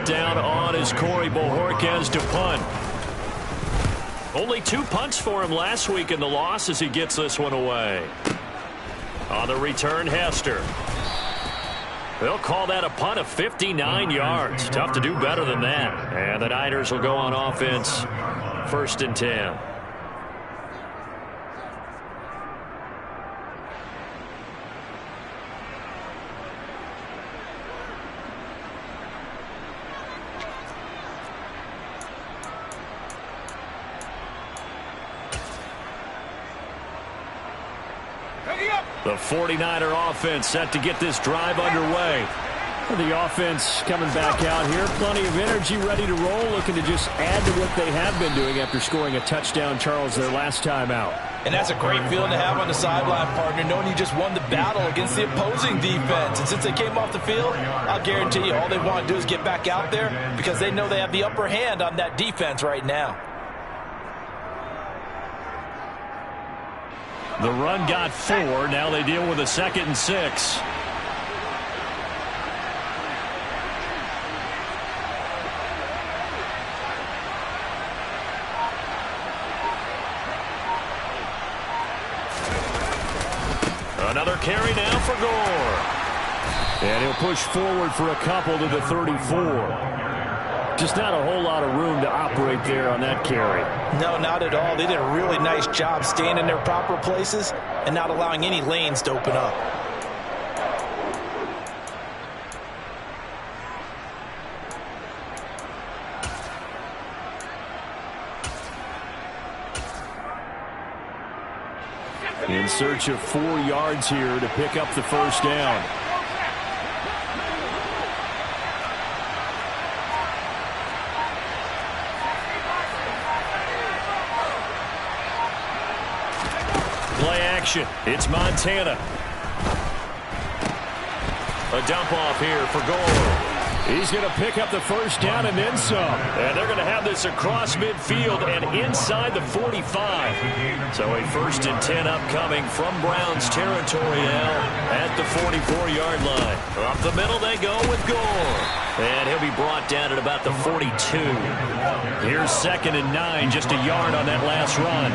down on is Corey Bojorquez to punt. Only 2 punts for him last week in the loss as he gets this one away. On the return, Hester. They'll call that a punt of 59 yards. Tough to do better than that. And the Niners will go on offense, 1st and 10. The 49er offense set to get this drive underway. The offense coming back out here. Plenty of energy, ready to roll, looking to just add to what they have been doing after scoring a touchdown, Charles, their last time out. And that's a great feeling to have on the sideline, partner, knowing you just won the battle against the opposing defense. And since they came off the field, I'll guarantee you all they want to do is get back out there because they know they have the upper hand on that defense right now. The run got 4. Now they deal with a 2nd and 6. Another carry now for Gore. And he'll push forward for a couple to the 34. Just not a whole lot of room to operate there on that carry. No, not at all. They did a really nice job staying in their proper places and not allowing any lanes to open up. In search of 4 yards here to pick up the 1st down. Play action. It's Montana. A dump off here for Gore. He's going to pick up the 1st down and then some. And they're going to have this across midfield and inside the 45. So a 1st and 10 upcoming from Browns territory now at the 44-yard line. Up the middle they go with Gore. And he'll be brought down at about the 42. Here's 2nd and 9, just a yard on that last run.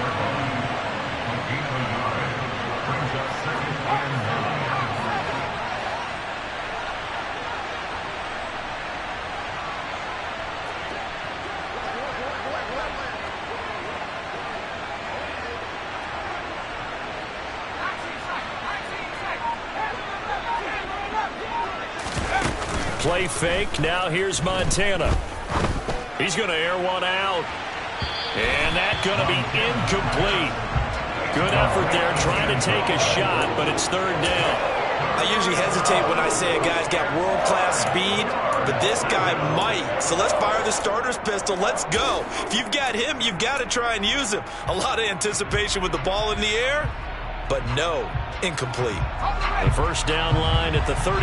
Play fake. Now here's Montana. He's going to air one out. And that's going to be incomplete. Good effort there trying to take a shot, but it's 3rd down. I usually hesitate when I say a guy's got world-class speed, but this guy might. So let's fire the starter's pistol. Let's go. If you've got him, you've got to try and use him. A lot of anticipation with the ball in the air, but no, incomplete. The 1st down line at the 34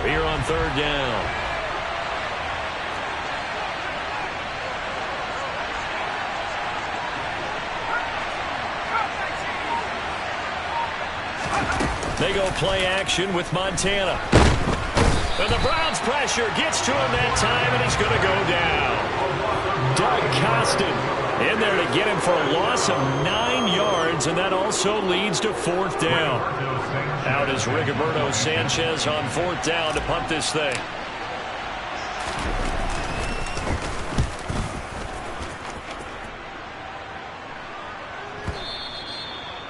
here on 3rd down. They go play action with Montana. And the Browns pressure gets to him that time, and he's going to go down. Doug Costin in there to get him for a loss of 9 yards, and that also leads to 4th down. Out is Rigoberto Sanchez on 4th down to punt this thing.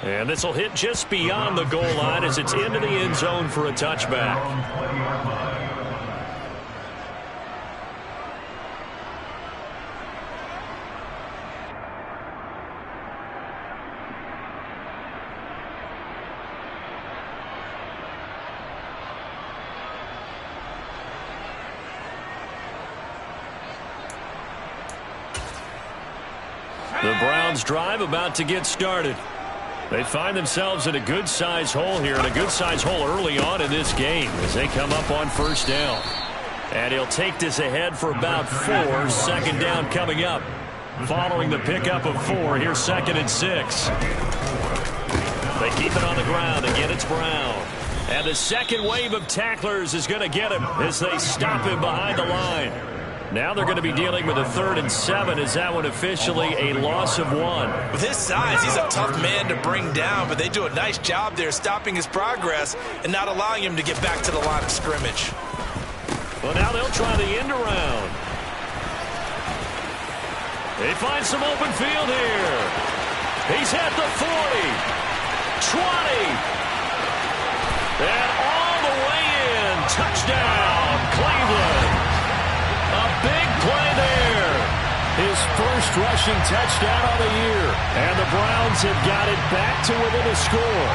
And this will hit just beyond the goal line as it's into the end zone for a touchback. The Browns drive about to get started. They find themselves in a good-sized hole here, and a good-sized hole early on in this game as they come up on 1st down. And he'll take this ahead for about 4. 2nd down coming up. Following the pickup of 4, here's 2nd and 6. They keep it on the ground. Again, it's Brown. And the second wave of tacklers is going to get him as they stop him behind the line. Now they're going to be dealing with a 3rd and 7. Is that one officially a loss of 1? With his size, he's a tough man to bring down, but they do a nice job there stopping his progress and not allowing him to get back to the line of scrimmage. Well, now they'll try the end around. They find some open field here. He's at the 40, 20, and all the way in. Touchdown, Cleveland. A big play there. His first rushing touchdown of the year. And the Browns have got it back to within a score.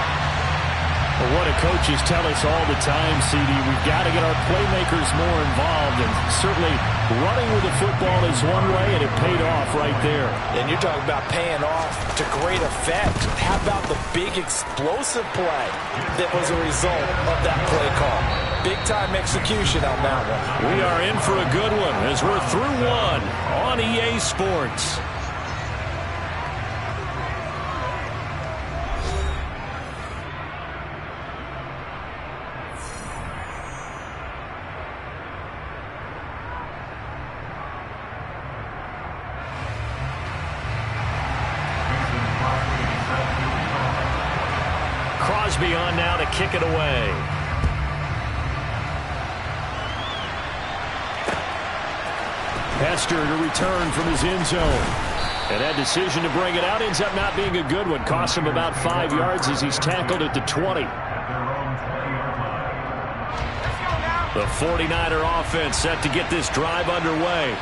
Well, what do coaches tell us all the time, CD? We've got to get our playmakers more involved. And certainly running with the football is one way, and it paid off right there. And you're talking about paying off to great effect. How about the big explosive play that was a result of that play call? Big-time execution on that one. We are in for a good one as we're through one on EA Sports. Crosby on now to kick it away. Hester to return from his end zone. And that decision to bring it out ends up not being a good one. Costs him about 5 yards as he's tackled at the 20. The 49er offense set to get this drive underway.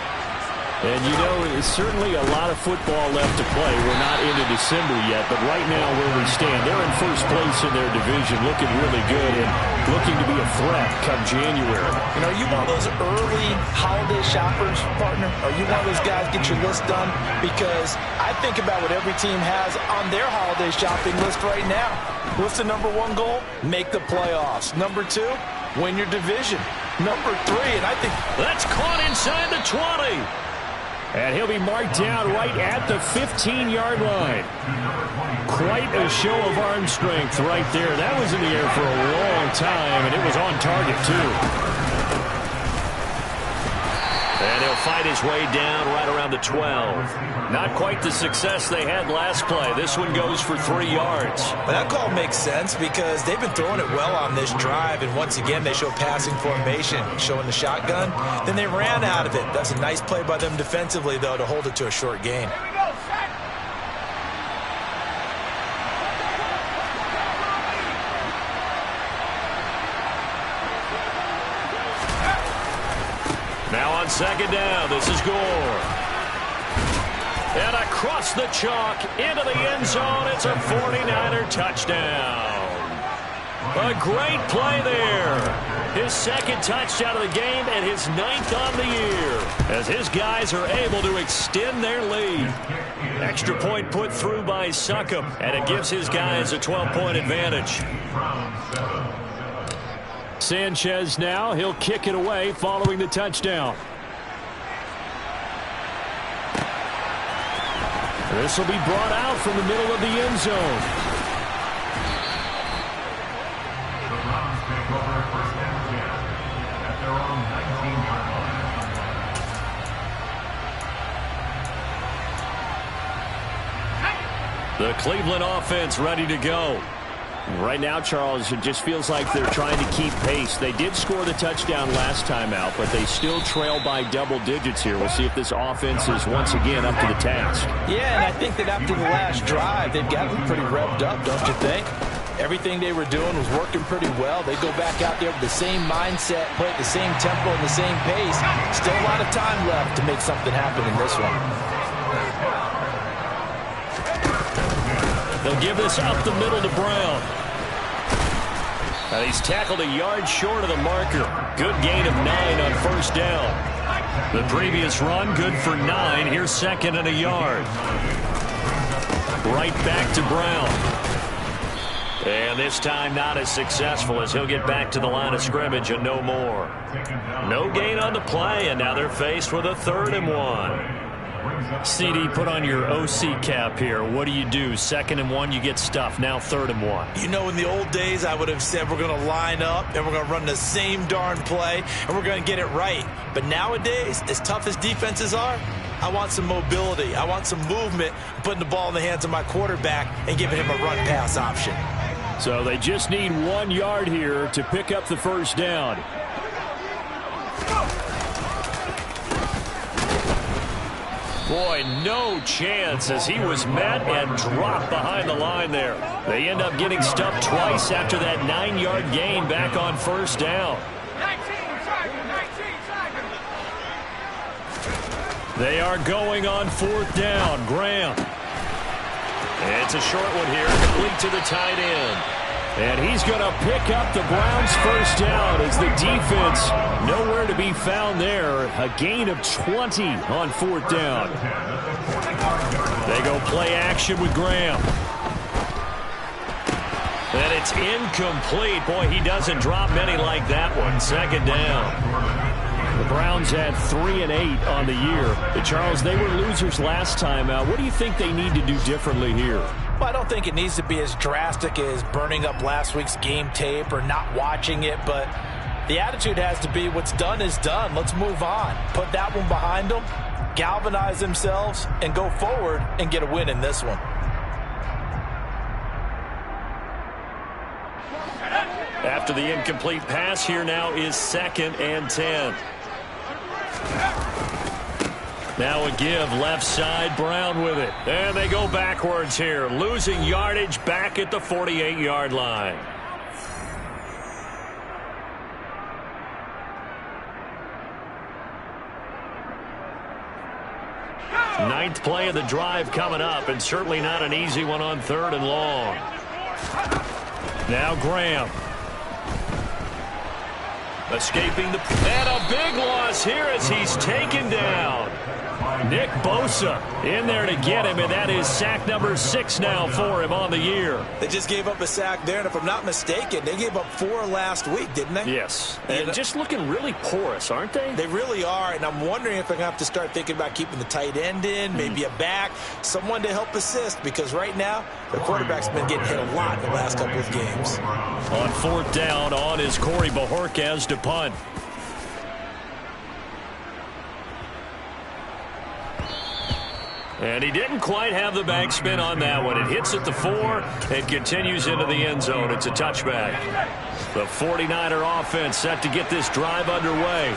And, you know, it's certainly a lot of football left to play. We're not into December yet, but right now where we stand, they're in first place in their division, looking really good and looking to be a threat come January. You know, are you one of those early holiday shoppers, partner? Are you one of those guys get your list done? Because I think about what every team has on their holiday shopping list right now. What's the number 1 goal? Make the playoffs. Number 2, win your division. Number 3, and I think that's caught inside the 20. And he'll be marked down right at the 15-yard line. Quite a show of arm strength right there. That was in the air for a long time, and it was on target, too. And he'll fight his way down right around the 12. Not quite the success they had last play. This one goes for 3 yards. Well, that call makes sense because they've been throwing it well on this drive, and once again they show passing formation, showing the shotgun. Then they ran out of it. That's a nice play by them defensively, though, to hold it to a short gain. Now on second down, this is Gore. And across the chalk into the end zone, it's a 49er touchdown. A great play there. His second touchdown of the game and his 9th on the year as his guys are able to extend their lead. Extra point put through by Succop, and it gives his guys a 12-point advantage. Sanchez now, he'll kick it away following the touchdown. This will be brought out from the middle of the end zone. The Browns take over first and 10 at their own 19-yard line. The Cleveland offense ready to go. Right now, Charles, it just feels like they're trying to keep pace. They did score the touchdown last time out, but they still trail by double digits here. We'll see if this offense is once again up to the task. Yeah, and I think that after the last drive, they've got them pretty revved up, don't you think? Everything they were doing was working pretty well. They go back out there with the same mindset, play at the same tempo and the same pace. Still a lot of time left to make something happen in this one. They'll give this up the middle to Brown. And he's tackled a yard short of the marker. Good gain of 9 on first down. The previous run, good for 9. Here's second and a yard. Right back to Brown. And this time not as successful as he'll get back to the line of scrimmage and no more. No gain on the play, and now they're faced with a 3rd and 1. CD, put on your OC cap here. What do you do? 2nd and 1, you get stuffed. Now 3rd and 1. You know, in the old days, I would have said we're going to line up and we're going to run the same darn play and we're going to get it right. But nowadays, as tough as defenses are, I want some mobility. I want some movement, putting the ball in the hands of my quarterback and giving him a run-pass option. So they just need 1 yard here to pick up the first down. Boy, no chance as he was met and dropped behind the line there. They end up getting stuffed twice after that 9-yard gain back on 1st down. They are going on 4th down. Graham. It's a short one here, complete to the tight end. And he's going to pick up the Browns' first down as the defense nowhere to be found there. A gain of 20 on 4th down. They go play action with Graham. And it's incomplete. Boy, he doesn't drop many like that one. 2nd down. The Browns had 3 and 8 on the year. Charles, they were losers last time out. What do you think they need to do differently here? Well, I don't think it needs to be as drastic as burning up last week's game tape or not watching it, but the attitude has to be what's done is done. Let's move on. Put that one behind them, galvanize themselves, and go forward and get a win in this one. After the incomplete pass, here now is 2nd and 10. Now a give left side, Brown with it. And they go backwards here, losing yardage back at the 48-yard line. Ninth play of the drive coming up, and certainly not an easy one on 3rd and long. Now Graham. Escaping the... And a big loss here as he's taken down. Nick Bosa in there to get him, and that is sack number 6 now for him on the year. They just gave up a sack there, and if I'm not mistaken, they gave up 4 last week, didn't they? Yes. And just looking really porous, aren't they? They really are, and I'm wondering if they're going to have to start thinking about keeping the tight end in, maybe a back, someone to help assist, because right now, the quarterback's been getting hit a lot in the last couple of games. On 4th down, on is Corey Bojorquez to punt. And he didn't quite have the backspin on that one. It hits at the 4 and continues into the end zone. It's a touchback. The 49er offense set to get this drive underway.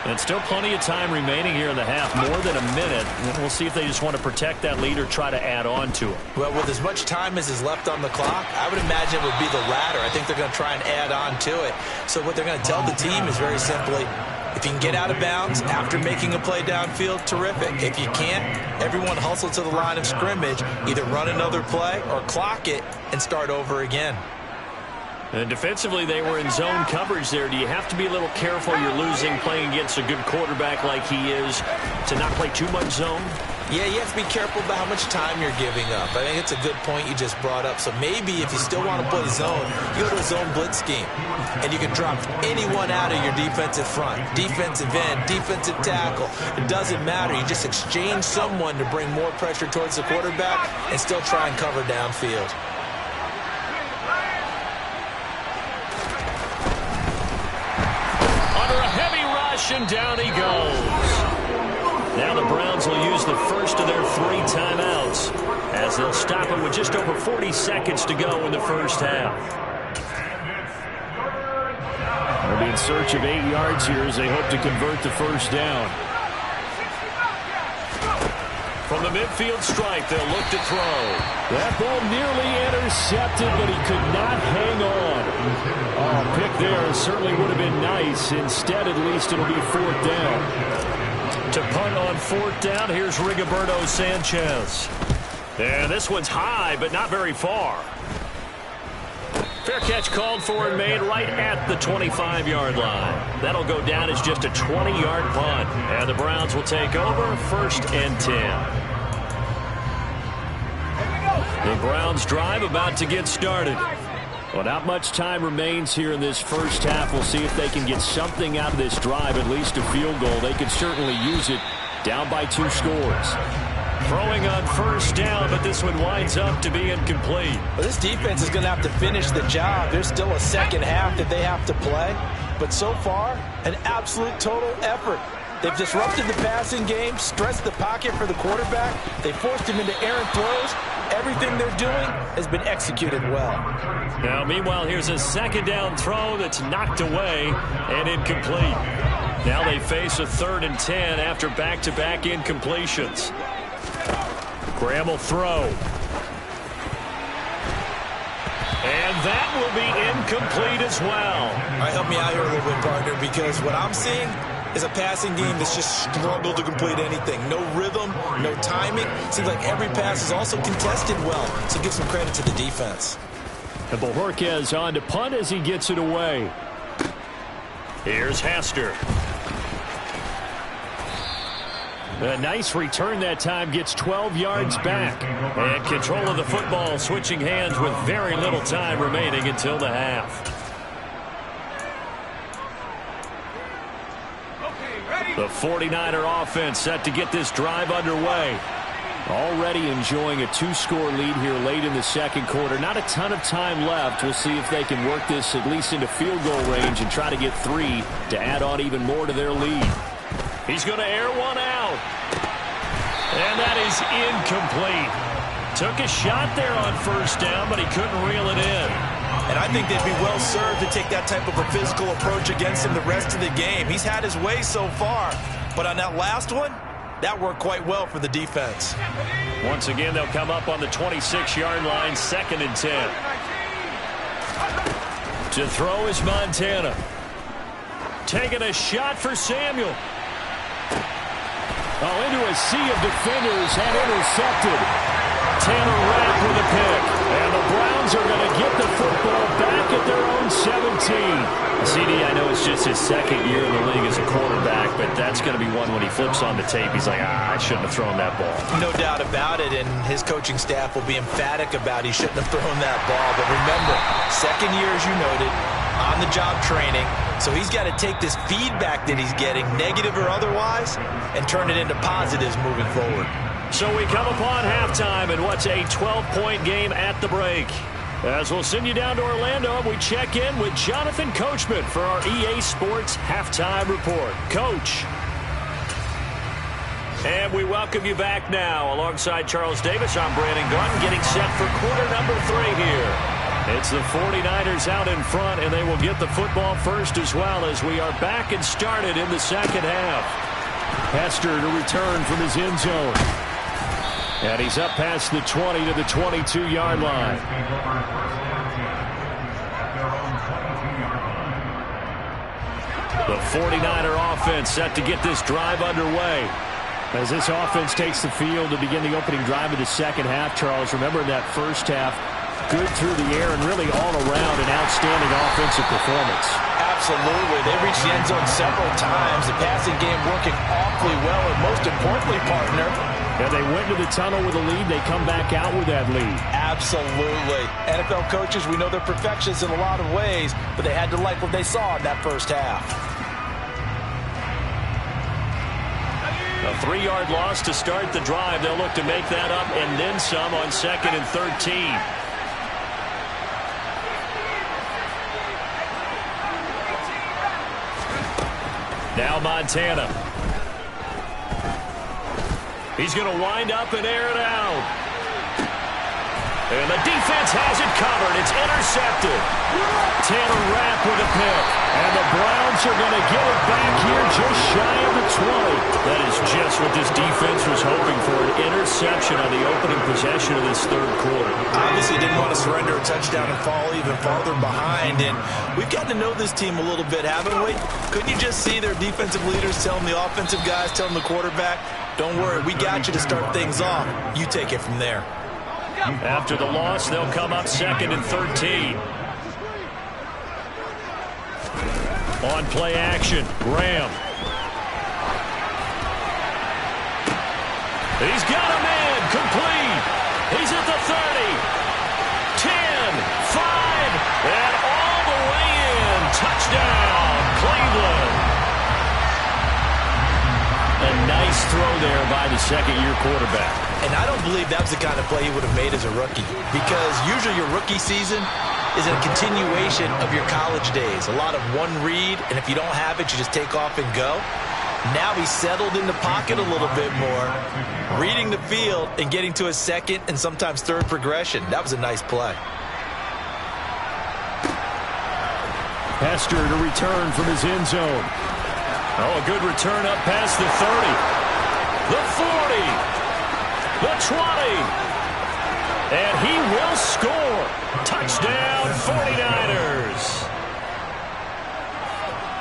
And still plenty of time remaining here in the half, more than a minute. We'll see if they just want to protect that lead or try to add on to it. Well, with as much time as is left on the clock, I would imagine it would be the latter. I think they're going to try and add on to it. So what they're going to tell the team is very simply, if you can get out of bounds after making a play downfield, terrific. If you can't, everyone hustle to the line of scrimmage, either run another play or clock it and start over again. And defensively, they were in zone coverage there. Do you have to be a little careful? You're losing playing against a good quarterback like he is to not play too much zone? Yeah, you have to be careful about how much time you're giving up. I think it's a good point you just brought up. So maybe if you still want to play zone, you go to a zone blitz scheme. And you can drop anyone out of your defensive front. Defensive end, defensive tackle. It doesn't matter. You just exchange someone to bring more pressure towards the quarterback and still try and cover downfield. And down he goes. Now the Browns will use the first of their 3 timeouts as they'll stop it with just over 40 seconds to go in the first half. They'll be in search of 8 yards here as they hope to convert the first down. From the midfield stripe, they'll look to throw. That ball nearly intercepted, but he could not hang on. Oh, pick there certainly would have been nice. Instead, at least, it'll be 4th down. To punt on 4th down, here's Rigoberto Sanchez. And this one's high, but not very far. Fair catch called for and made right at the 25-yard line. That'll go down as just a 20-yard punt. And the Browns will take over 1st and 10. The Browns drive about to get started. Well, not much time remains here in this first half. We'll see if they can get something out of this drive, at least a field goal. They could certainly use it Down by 2 scores. Throwing on first down, but this one winds up to be incomplete. Well, this defense is going to have to finish the job. There's still a second half that they have to play. But so far, an absolute total effort. They've disrupted the passing game, stressed the pocket for the quarterback. They forced him into errant throws. Everything they're doing has been executed well. Now, meanwhile, here's a second down throw that's knocked away and incomplete. Now they face a 3rd and 10 after back-to-back incompletions. Graham will throw. And that will be incomplete as well. All right, help me out here a little bit, partner, because what I'm seeing is a passing game that's just struggled to complete anything. No rhythm, no timing. Seems like every pass is also contested well, so give some credit to the defense. And Bojorquez on to punt as he gets it away. Here's Hester. A nice return that time, gets 12 yards back. And control of the football, switching hands with very little time remaining until the half. The 49er offense set to get this drive underway. Already enjoying a 2-score lead here late in the second quarter. Not a ton of time left. We'll see if they can work this at least into field goal range and try to get 3 to add on even more to their lead. He's going to air one out. And that is incomplete. Took a shot there on first down, but he couldn't reel it in. And I think they'd be well served to take that type of a physical approach against him the rest of the game. He's had his way so far, but on that last one, that worked quite well for the defense. Once again, they'll come up on the 26-yard line, 2nd and 10. To throw is Montana. Taking a shot for Samuel. Oh, into a sea of defenders and intercepted. Tanner Rapp with a pick. And the Browns are going to get the football back at their own 17. CD, I know it's just his 2nd year in the league as a quarterback, but that's going to be one when he flips on the tape. He's like, I shouldn't have thrown that ball. No doubt about it, and his coaching staff will be emphatic about he shouldn't have thrown that ball. But remember, 2nd year, as you noted, on-the-job training. So he's got to take this feedback that he's getting, negative or otherwise, and turn it into positives moving forward. So we come upon halftime in what's a 12-point game at the break. As we'll send you down to Orlando, we check in with Jonathan Coachman for our EA Sports Halftime Report. Coach. And we welcome you back now. Alongside Charles Davis, I'm Brandon Gaudin, getting set for quarter number 3 here. It's the 49ers out in front, and they will get the football first as well as we are back and started in the second half. Hester to return from his end zone. And he's up past the 20 to the 22-yard line. The 49er offense set to get this drive underway. As this offense takes the field to begin the opening drive of the second half, Charles, remember in that first half, good through the air and really all around an outstanding offensive performance. Absolutely. They reached the end zone several times. The passing game working awfully well, and most importantly, partner, and they went to the tunnel with a lead. They come back out with that lead. Absolutely. NFL coaches, we know they're perfectionists in a lot of ways, but they had to like what they saw in that first half. A 3-yard loss to start the drive. They'll look to make that up and then some on 2nd and 13. Now Montana. He's going to wind up and air it out. And the defense has it covered. It's intercepted. Tanner Rapp with a pick. And the Browns are going to get it back here just shy of the 20. That is just what this defense was hoping for, an interception on the opening possession of this third quarter. Obviously didn't want to surrender a touchdown and fall even farther behind. And we've gotten to know this team a little bit, haven't we? Couldn't you just see their defensive leaders telling the offensive guys, telling the quarterback, don't worry, we got you to start things off. You take it from there. After the loss, they'll come up 2nd and 13. On play action, Graham. He's got a man, complete. He's at the 30, 10, 5, and all the way in. Touchdown, Cleveland. A nice Nice throw there by the second-year quarterback. And I don't believe that was the kind of play he would have made as a rookie, because usually your rookie season is a continuation of your college days. A lot of one read, and if you don't have it, you just take off and go. Now he's settled in the pocket a little bit more, reading the field and getting to his second and sometimes third progression. That was a nice play. Hester to return from his end zone. Oh, a good return up past the 30. The 40. The 20. And he will score. Touchdown, 49ers.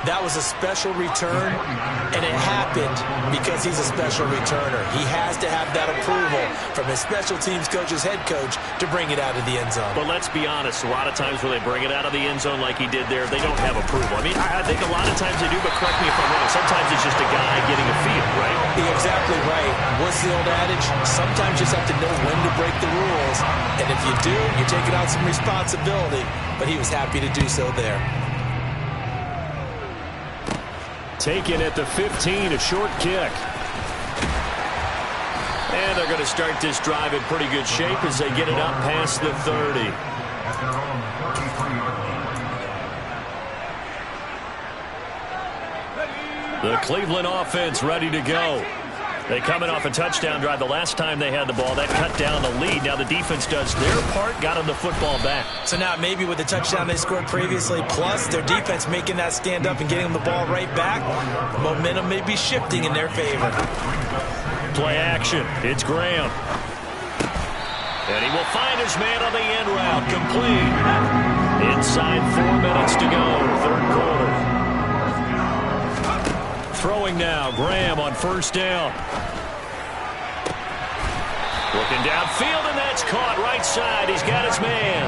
That was a special return, and it happened because he's a special returner. He has to have that approval from his special teams coach's head coach to bring it out of the end zone. But let's be honest, a lot of times when they bring it out of the end zone like he did there, they don't have approval. I mean, I think a lot of times they do, but correct me if I'm wrong. Sometimes it's just a guy getting a feel, right? You're exactly right. What's the old adage? Sometimes you just have to know when to break the rules, and if you do, you're taking on some responsibility, but he was happy to do so there. Taken at the 15, a short kick. And they're going to start this drive in pretty good shape as they get it up past the 30. The Cleveland offense ready to go. They coming off a touchdown drive the last time they had the ball. That cut down the lead. Now the defense does their part, got them the football back. So now maybe with the touchdown they scored previously, plus their defense making that stand up and getting them the ball right back, the momentum may be shifting in their favor. Play action. It's Graham. And he will find his man on the end route. Complete. Inside 4 minutes to go. Third quarter. Throwing now. Graham on first down. Looking downfield, and that's caught right side. He's got his man.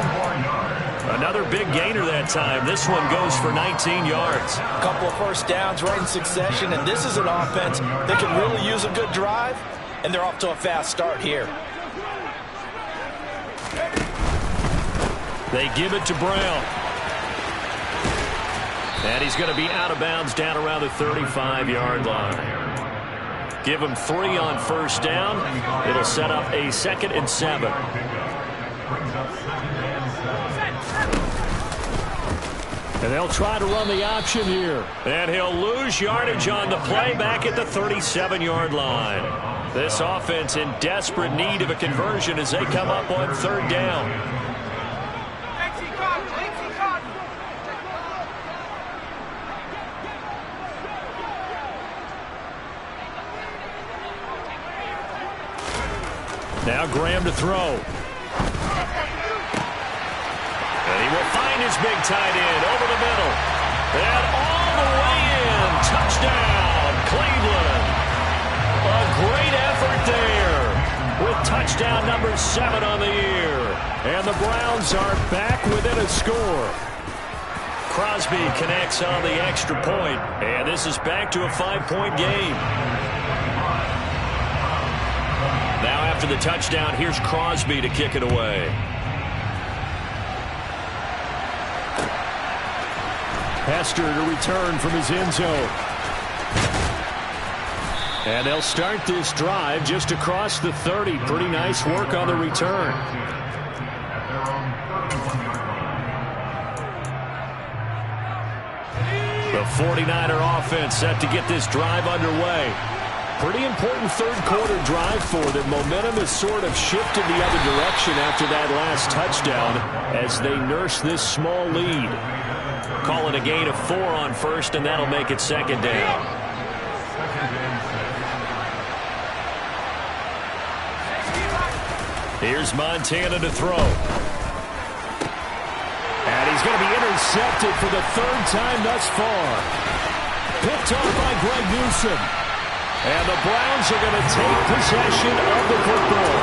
Another big gainer that time. This one goes for 19 yards. A couple of first downs right in succession, and this is an offense that can really use a good drive, and they're off to a fast start here. They give it to Brown. And he's going to be out of bounds down around the 35-yard line. Give him 3 on first down. It'll set up a 2nd and 7. And they'll try to run the option here. And he'll lose yardage on the play back at the 37-yard line. This offense in desperate need of a conversion as they come up on third down. Now Graham to throw. And he will find his big tight end over the middle. And all the way in. Touchdown, Cleveland. A great effort there with touchdown number 7 on the year. And the Browns are back within a score. Crosby connects on the extra point. And this is back to a 5-point game. Now after the touchdown, here's Crosby to kick it away. Hester to return from his end zone. And they'll start this drive just across the 30. Pretty nice work on the return. The 49er offense set to get this drive underway. Pretty important third quarter drive for them. Momentum has sort of shifted the other direction after that last touchdown as they nurse this small lead. Calling a gain of 4 on first, and that'll make it 2nd down. Here's Montana to throw. And he's going to be intercepted for the 3rd time thus far. Picked off by Greg Newsome. And the Browns are going to take possession of the football.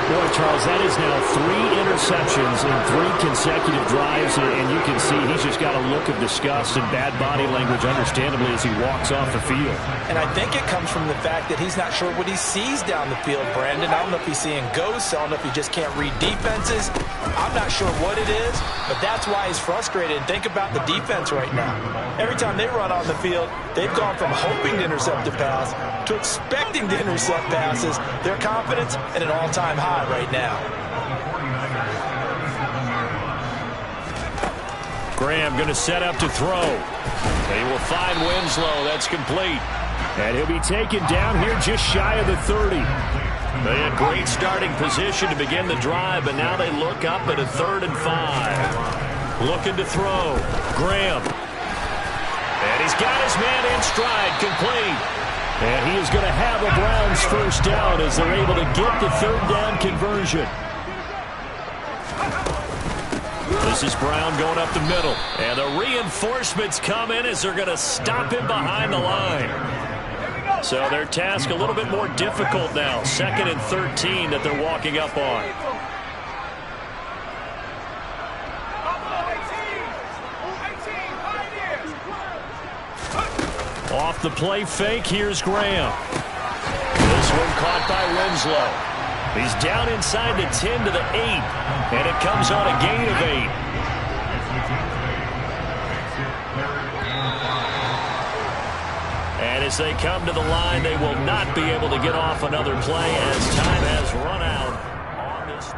Boy, Charles, that is now 3 interceptions in 3 consecutive drives, and you can see he's just got a look of disgust and bad body language, understandably, as he walks off the field. And I think it comes from the fact that he's not sure what he sees down the field, Brandon. I don't know if he's seeing ghosts. I don't know if he just can't read defenses. I'm not sure what it is, but that's why he's frustrated. And think about the defense right now. Every time they run on the field, they've gone from hoping to intercept a pass to expecting to intercept passes. Their confidence at an all-time high right now. Graham going to set up to throw. He will find Winslow. That's complete. And he'll be taken down here just shy of the 30. They had great starting position to begin the drive, but now they look up at a 3rd and 5. Looking to throw. Graham. And he's got his man in stride, complete. And he is going to have a Browns first down as they're able to get the 3rd down conversion. This is Brown going up the middle. And the reinforcements come in as they're going to stop him behind the line. So their task a little bit more difficult now. 2nd and 13 that they're walking up on. Off the play fake, here's Graham. This one caught by Winslow. He's down inside the 10 to the 8, and it comes on a gain of 8. And as they come to the line, they will not be able to get off another play as time has run out on this.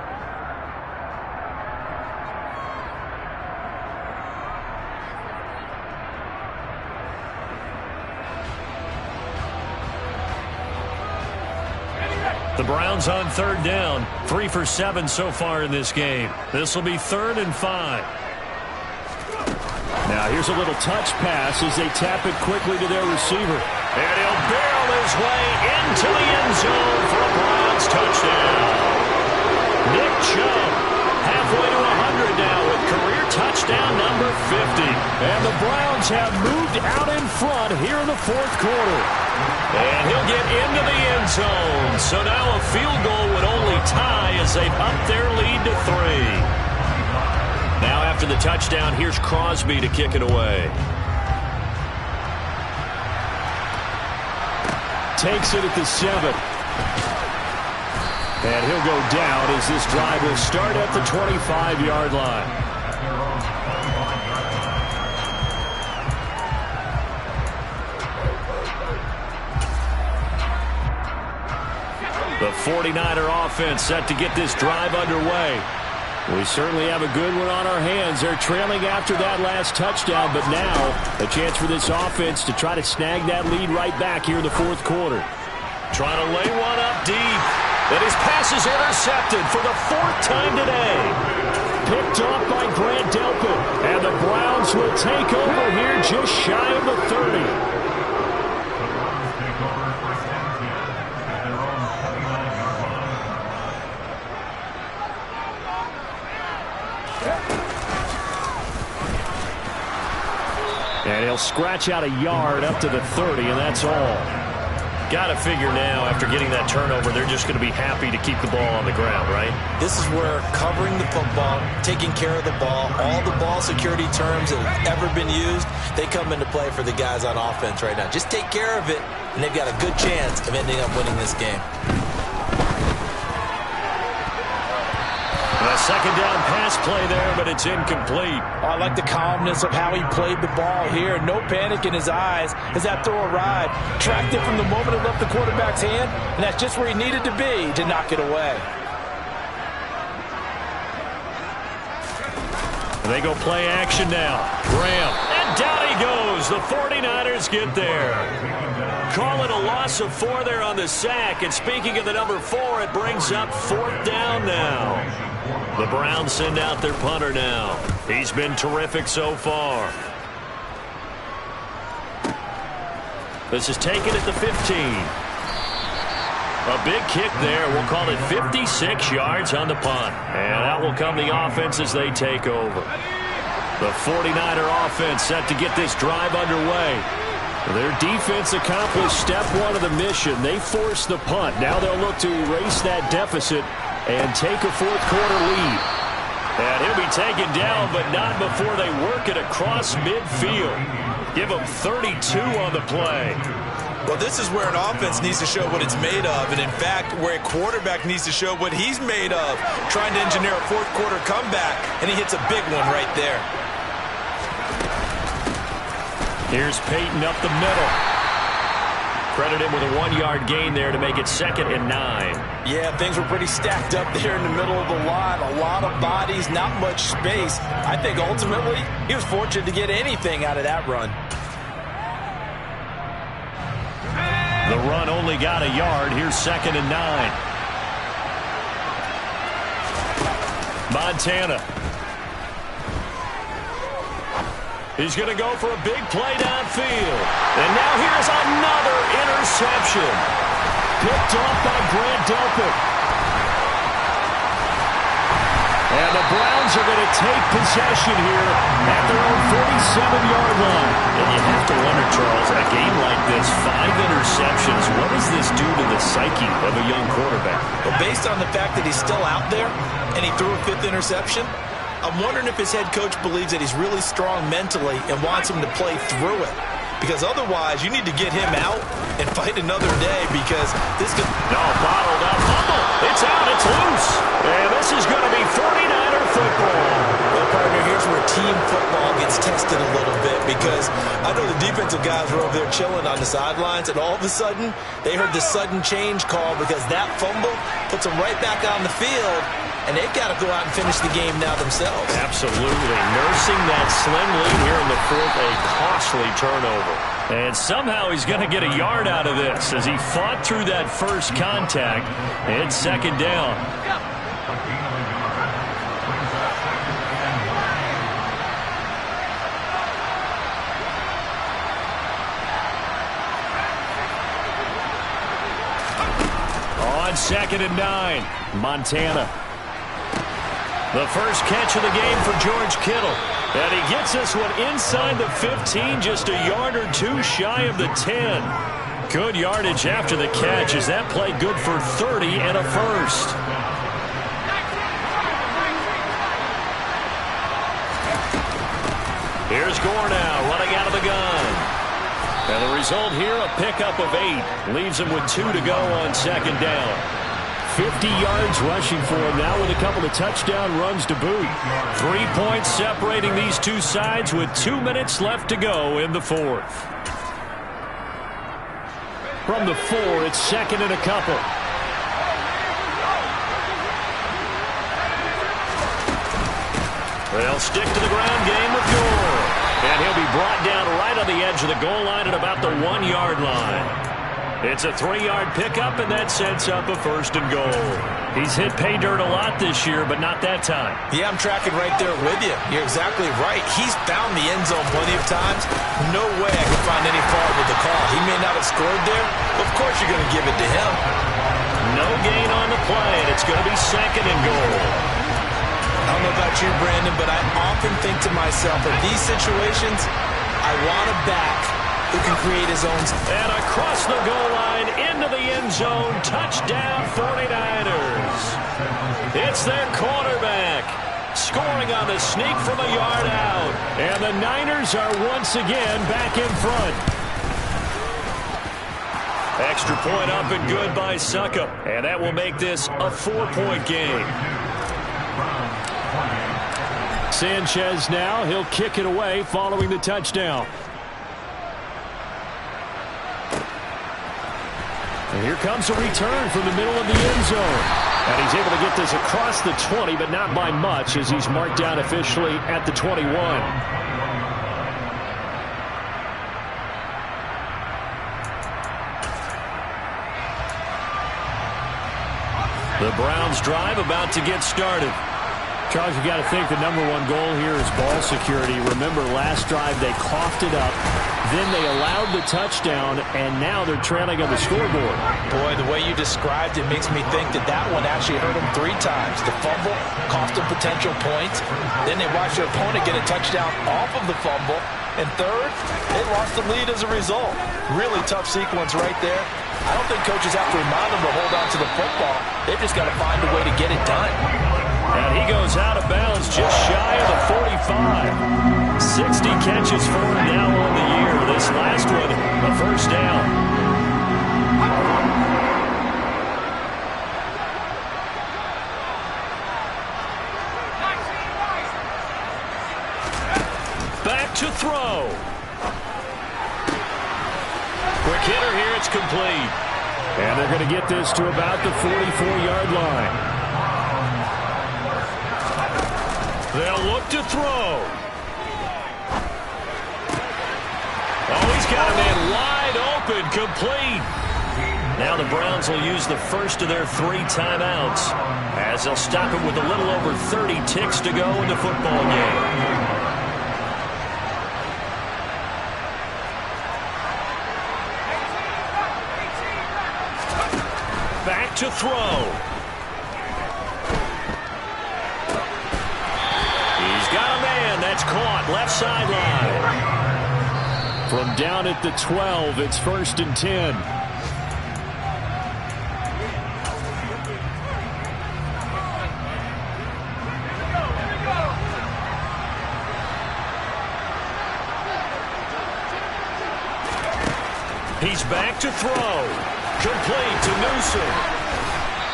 The Browns on 3rd down, 3 for 7 so far in this game. This will be 3rd and 5. Now here's a little touch pass as they tap it quickly to their receiver. And he'll barrel his way into the end zone for a Browns touchdown. Nick Chubb halfway to 100 now with career touchdown number 50. And the Browns have moved out in front here in the 4th quarter. And he'll get into the end zone. So now a field goal would only tie as they've upped their lead to 3. Now after the touchdown, here's Crosby to kick it away. Takes it at the 7. And he'll go down as this drive will start at the 25-yard line. The 49er offense set to get this drive underway. We certainly have a good one on our hands. They're trailing after that last touchdown, but now a chance for this offense to try to snag that lead right back here in the 4th quarter. Trying to lay one up deep. And his pass is intercepted for the 4th time today. Picked off by Grant Delpit. And the Browns will take over here just shy of the 30. And he'll scratch out a yard up to the 30, and that's all. Got to figure now, after getting that turnover, they're just going to be happy to keep the ball on the ground, right? This is where covering the football, taking care of the ball, all the ball security terms that have ever been used, they come into play for the guys on offense right now. Just take care of it, and they've got a good chance of ending up winning this game. A 2nd down pass play there, but it's incomplete. I like the calmness of how he played the ball here. No panic in his eyes as that throw arrived. Tracked it from the moment it left the quarterback's hand, and that's just where he needed to be to knock it away. They go play action now. Graham. And down he goes. The 49ers get there. Call it a loss of 4 there on the sack. And speaking of the number 4, it brings up 4th down now. The Browns send out their punter now. He's been terrific so far. This is taken at the 15. A big kick there. We'll call it 56 yards on the punt. And out will come the offense as they take over. The 49er offense set to get this drive underway. Their defense accomplished step 1 of the mission. They forced the punt. Now they'll look to erase that deficit and take a fourth-quarter lead. And he'll be taken down, but not before they work it across midfield. Give him 32 on the play. Well, this is where an offense needs to show what it's made of, and in fact, where a quarterback needs to show what he's made of, trying to engineer a fourth-quarter comeback, and he hits a big one right there. Here's Peyton up the middle. Credit him with a 1-yard gain there to make it 2nd and 9. Yeah, things were pretty stacked up there in the middle of the line. A lot of bodies, not much space. I think ultimately he was fortunate to get anything out of that run. The run only got a yard. Here's 2nd and 9. Montana. He's going to go for a big play downfield. And now here's another interception. Picked off by Grant Delpit. And the Browns are going to take possession here at their own 47-yard line. And you have to wonder, Charles, a game like this, 5 interceptions, what does this do to the psyche of a young quarterback? Well, based on the fact that he's still out there and he threw a 5th interception, I'm wondering if his head coach believes that he's really strong mentally and wants him to play through it. Because otherwise, you need to get him out and fight another day because this could... No, bottled up. Fumble. It's out. It's loose. And this is going to be 49er football. Well, partner, here's where team football gets tested a little bit because I know the defensive guys were over there chilling on the sidelines, and all of a sudden, they heard the sudden change call because that fumble puts them right back on the field. And they've got to go out and finish the game now themselves. Absolutely. Nursing that slim lead here in the 4th, a costly turnover. And somehow he's going to get a yard out of this as he fought through that first contact. It's 2nd down. On 2nd and 9, Montana. The first catch of the game for George Kittle. And he gets this one inside the 15, just a yard or 2 shy of the 10. Good yardage after the catch as that play good for 30 and a first. Here's Gore now running out of the gun. And the result here, a pickup of 8. Leaves him with 2 to go on 2nd down. 50 yards rushing for him now with a couple of touchdown runs to boot. 3 points separating these two sides with 2 minutes left to go in the 4th. From the 4, it's 2nd and a couple. They'll stick to the ground game with Gore. And he'll be brought down right on the edge of the goal line at about the 1-yard line. It's a 3-yard pickup, and that sets up a 1st and goal. He's hit pay dirt a lot this year, but not that time. Yeah, I'm tracking right there with you. You're exactly right. He's found the end zone plenty of times. No way I can find any fault with the call. He may not have scored there, but of course you're going to give it to him. No gain on the play, and it's going to be 2nd and goal. I don't know about you, Brandon, but I often think to myself, in these situations, I want a back who can create his own. And across the goal line, into the end zone, touchdown 49ers. It's their quarterback scoring on the sneak from a yard out. And the Niners are once again back in front. Extra point up and good by Succop. And that will make this a 4-point game. Sanchez now, he'll kick it away following the touchdown. And here comes a return from the middle of the end zone. And he's able to get this across the 20, but not by much as he's marked down officially at the 21. The Browns drive about to get started. Charles, you got to think the #1 goal here is ball security. Remember, last drive they coughed it up, then they allowed the touchdown, and now they're trailing on the scoreboard. Boy, the way you described it makes me think that that one actually hurt them 3 times. The fumble cost them potential points. Then they watched their opponent get a touchdown off of the fumble. And third, they lost the lead as a result. Really tough sequence right there. I don't think coaches have to remind them to hold on to the football. They've just got to find a way to get it done. And he goes out of bounds just shy of the 45. 60 catches for him now on the year. This last one, a first down. Back to throw. Quick hitter here, it's complete. And they're going to get this to about the 44-yard line. They'll look to throw. Oh, he's got a man wide open, complete. Now the Browns will use the first of their 3 timeouts as they'll stop it with a little over 30 ticks to go in the football game. Back to throw. He's got a man. That's caught. Left sideline. From down at the 12, it's 1st and 10. He's back to throw. Complete to Newsome.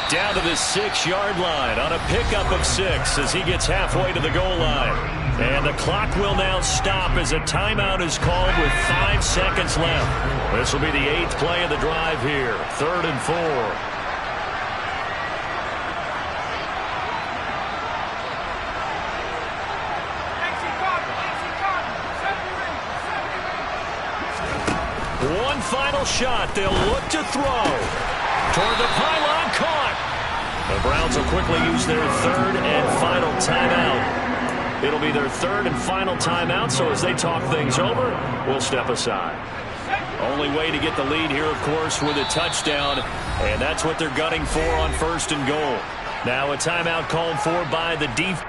Down to the 6-yard line on a pickup of 6 as he gets halfway to the goal line. And the clock will now stop as a timeout is called with 5 seconds left. This will be the 8th play of the drive here. 3rd and 4. One final shot. They'll look to throw. Toward the pylon, caught. The Browns will quickly use their 3rd and final timeout. It'll be their 3rd and final timeout, so as they talk things over, we'll step aside. Only way to get the lead here, of course, with a touchdown, and that's what they're gunning for on 1st and goal. Now a timeout called for by the defense.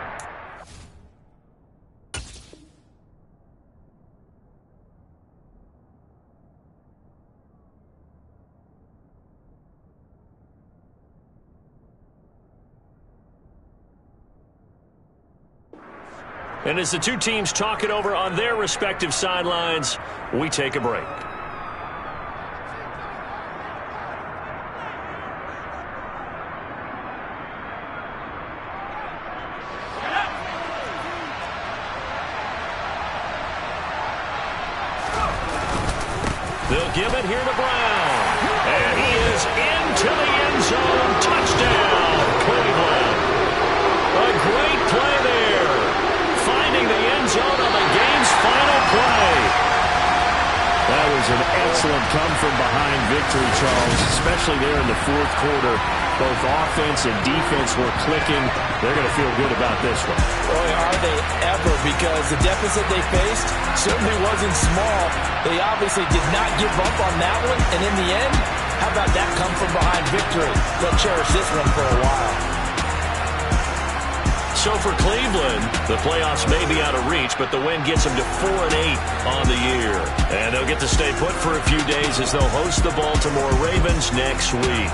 And as the two teams talk it over on their respective sidelines, we take a break. They'll give it here to Brown. And he is into the end zone. Touchdown, Cleveland. A great play there. Finding the end zone on the game's final play. That was an excellent come-from-behind victory, Charles, especially there in the 4th quarter. Both offense and defense were clicking. They're going to feel good about this one. Boy, are they ever, because the deficit they faced certainly wasn't small. They obviously did not give up on that one, and in the end, how about that come-from-behind victory? They'll cherish this one for a while. So for Cleveland, the playoffs may be out of reach, but the win gets them to 4-8 on the year. And they'll get to stay put for a few days as they'll host the Baltimore Ravens next week.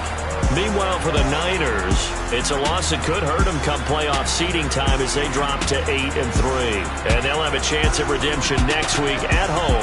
Meanwhile, for the Niners, it's a loss that could hurt them come playoff seeding time as they drop to 8-3. And they'll have a chance at redemption next week at home.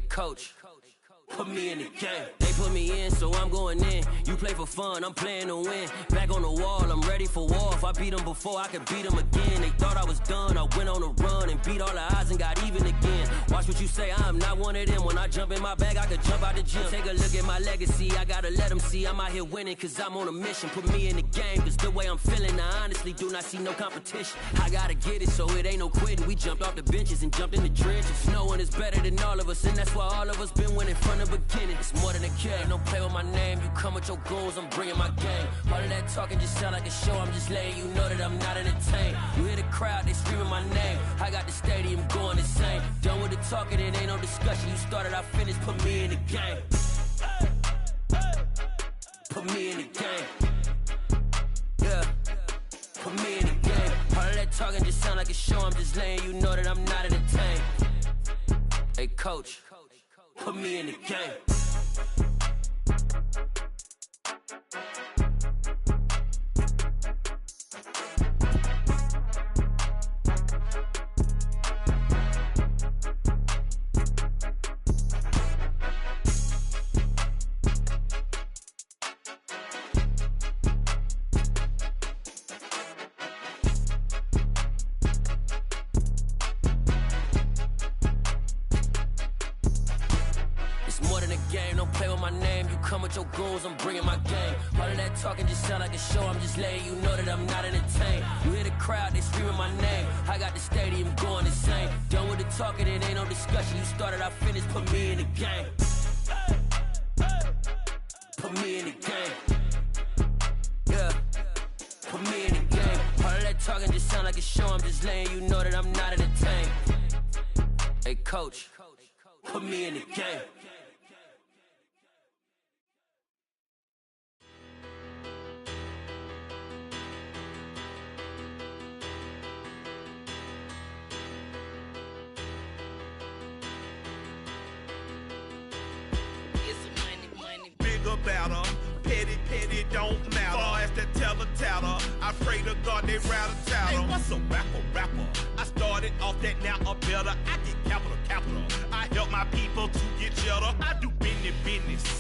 Coach, put me in the game. They put me in, so I'm going in. You play for fun, I'm playing to win. Back on the wall, I'm ready for war. If I beat them before, I could beat them again. They thought I was done, I went on a run and beat all the odds and got even again. Watch what you say, I'm not one of them. When I jump in my bag, I could jump out the gym. Take a look at my legacy, I gotta let them see I'm out here winning, cause I'm on a mission. Put me in the game, cause the way I'm feeling, I honestly do not see no competition. I gotta get it, so it ain't no quitting. We jumped off the benches and jumped in the trenches. No one is better than all of us, and that's why all of us been winning from the beginning. It's more than a game, don't play with my name. You come with your goons, I'm bringing my game. All of that talking just sound like a show, I'm just letting you know that I'm not entertained. You hear the crowd, they screaming my name. I got the stadium going insane. Done with the talking, it ain't no discussion. You started, I finished, put me in the game. Put me in the game. Yeah, put me in the game. All of that talking just sound like a show, I'm just letting you know that I'm not entertained. Hey coach, put me in the game. I'm bringing my game. All of that talking just sound like a show, I'm just letting you know that I'm not entertained. You hear the crowd, they screaming my name. I got the stadium going insane. Done with the talking, it ain't no discussion. You started, I finished, put me in the game. Put me in the game. Yeah, put me in the game. All of that talking just sound like a show, I'm just letting you know that I'm not entertained. Hey coach, put me in the game. About 'em. Petty, don't matter. Far as the teller, I pray to God they rattle tattle. Hey, what's a rapper? I started off that, now I'm better. I get capital. I help my people to get cheddar. I do business.